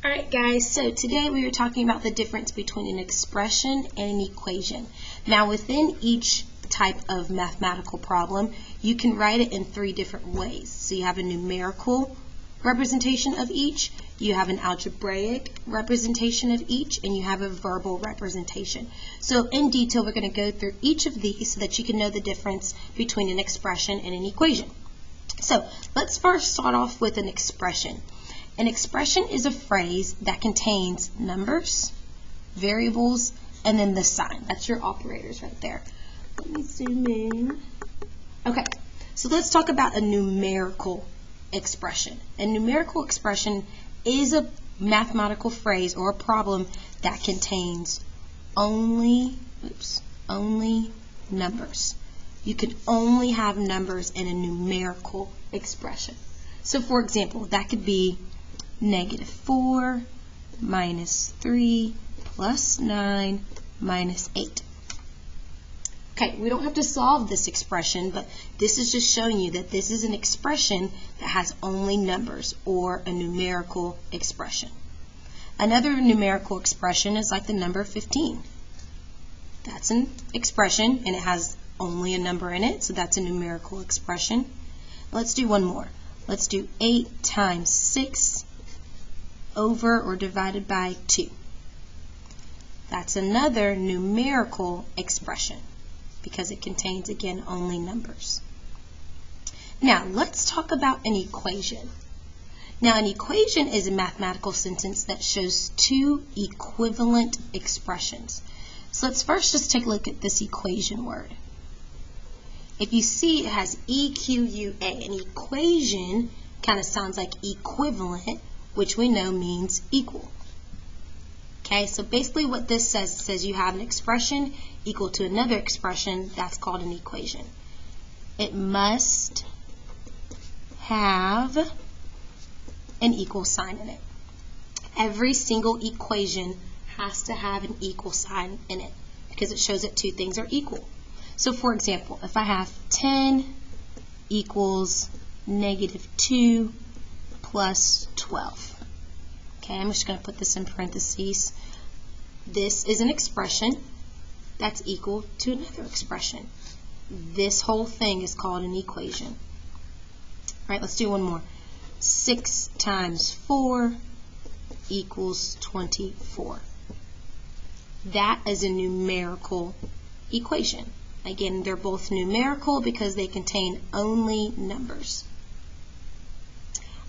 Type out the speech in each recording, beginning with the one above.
Alright guys, so today we are talking about the difference between an expression and an equation. Now within each type of mathematical problem, you can write it in three different ways. So you have a numerical representation of each, you have an algebraic representation of each, and you have a verbal representation. So in detail, we're going to go through each of these so that you can know the difference between an expression and an equation. So let's first start off with an expression. An expression is a phrase that contains numbers, variables, and then the sign. That's your operators right there. Let me zoom in. Okay, so let's talk about a numerical expression. A numerical expression is a mathematical phrase or a problem that contains only numbers. You can only have numbers in a numerical expression. So for example, that could be -4 minus 3 plus 9 minus 8. Okay, we don't have to solve this expression, but this is just showing you that this is an expression that has only numbers, or a numerical expression. Another numerical expression is like the number 15. That's an expression, and it has only a number in it, so that's a numerical expression. Let's do one more. Let's do 8 times 6 over or divided by 2. That's another numerical expression because it contains, again, only numbers. Now, let's talk about an equation. Now, an equation is a mathematical sentence that shows two equivalent expressions. So let's first just take a look at this equation word. If you see it has EQUA, an equation kind of sounds like equivalent, which we know means equal. Okay, so basically what this says you have an expression equal to another expression. That's called an equation. It must have an equal sign in it. Every single equation has to have an equal sign in it because it shows that two things are equal. So for example, if I have 10 equals -2 plus 12. Okay, I'm just going to put this in parentheses. This is an expression that's equal to another expression. This whole thing is called an equation. All right, let's do one more. 6 times 4 equals 24. That is a numerical equation. Again, they're both numerical because they contain only numbers.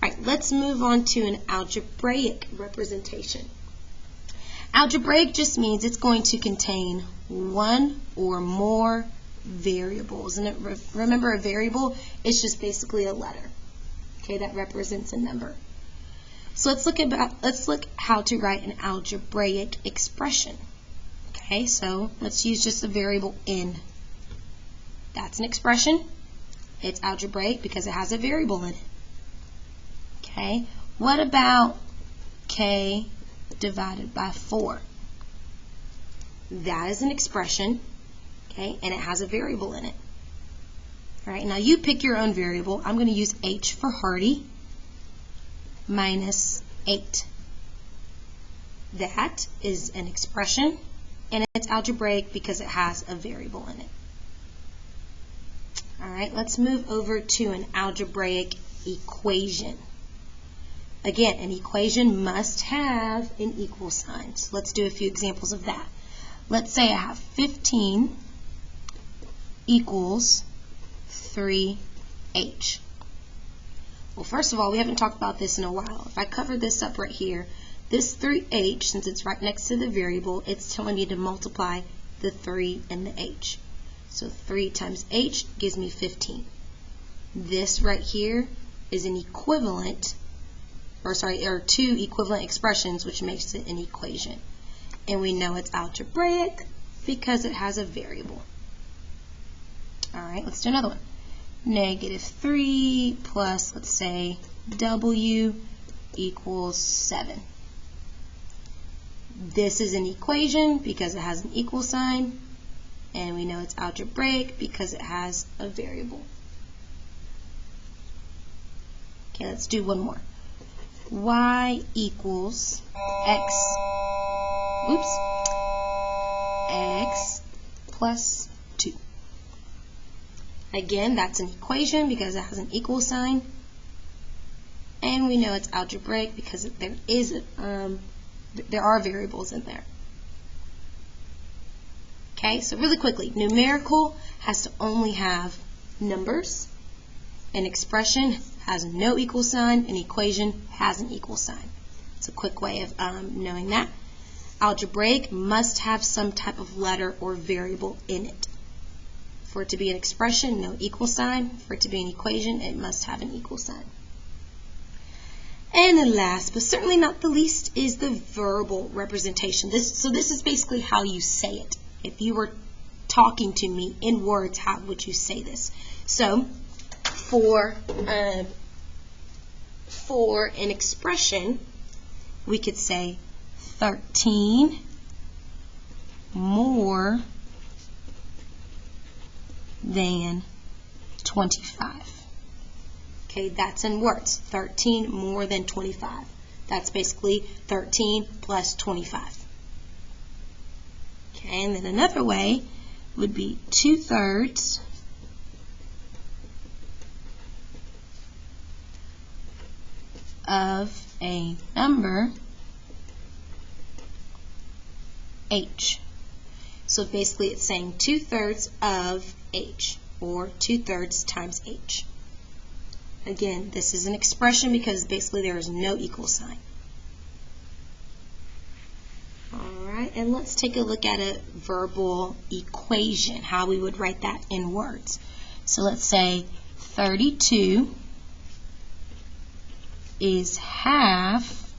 All right, let's move on to an algebraic representation. Algebraic just means it's going to contain one or more variables. And remember, a variable is just basically a letter, okay, that represents a number. So let's look how to write an algebraic expression. Okay, so let's use just the variable n. That's an expression. It's algebraic because it has a variable in it. Okay, what about k divided by 4? That is an expression, okay, and it has a variable in it. All right, now you pick your own variable. I'm going to use h for Hardy, minus 8. That is an expression, and it's algebraic because it has a variable in it. All right, let's move over to an algebraic equation. Again, an equation must have an equal sign. So let's do a few examples of that. Let's say I have 15 equals 3h. Well, first of all, we haven't talked about this in a while. If I cover this up right here, this 3h, since it's right next to the variable, it's telling me to multiply the 3 and the h. So 3 times h gives me 15. This right here is an equivalent, or two equivalent expressions, which makes it an equation. And we know it's algebraic because it has a variable. All right, let's do another one. -3 plus, let's say, w equals 7. This is an equation because it has an equal sign, and we know it's algebraic because it has a variable. Okay, let's do one more. y equals x plus 2. Again, that's an equation because it has an equal sign. And we know it's algebraic because there are variables in there. Okay, so really quickly, numerical has to only have numbers. An expression has no equal sign. An equation has an equal sign. It's a quick way of knowing that. Algebraic must have some type of letter or variable in it. For it to be an expression, no equal sign. For it to be an equation, it must have an equal sign. And then last, but certainly not the least, is the verbal representation. So this is basically how you say it. If you were talking to me in words, how would you say this? So for an expression, we could say 13 more than 25. Okay, that's in words. 13 more than 25. That's basically 13 plus 25. Okay, and then another way would be 2/3 of a number h. So basically it's saying 2/3 of h, or 2/3 times h. Again, this is an expression because basically there is no equal sign. Alright, and let's take a look at a verbal equation, how we would write that in words. So let's say 32 is half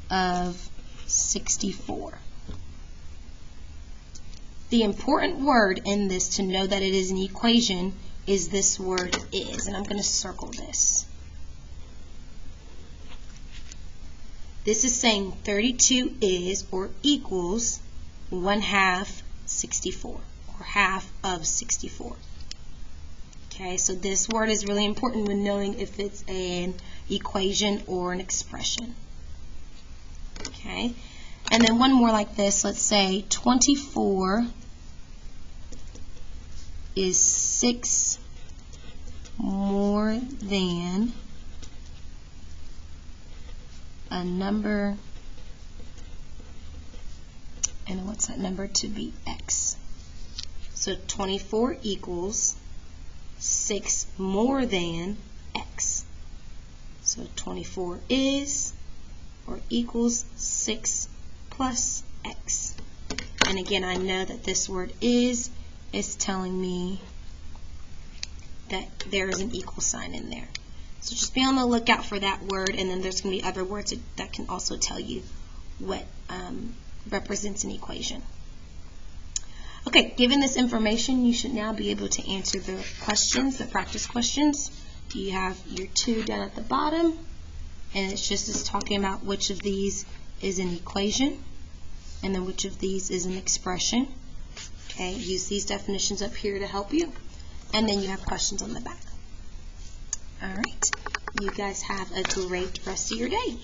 of 64. The important word in this to know that it is an equation is this word is, and I'm going to circle this. This is saying 32 is or equals 1/2 64, or half of 64. Okay, so this word is really important when knowing if it's an equation or an expression. Okay, and then one more like this. Let's say 24 is 6 more than a number, and what's that number to be? X. So 24 equals 6 more than X. So 24 is or equals 6 plus X. And again, I know that this word is telling me that there is an equal sign in there. So just be on the lookout for that word, and then there's going to be other words that can also tell you what represents an equation. Okay, given this information, you should now be able to answer the questions, the practice questions. You have your 2 down at the bottom, and it's just talking about which of these is an equation, and then which of these is an expression. Okay, use these definitions up here to help you. And then you have questions on the back. All right, you guys have a great rest of your day.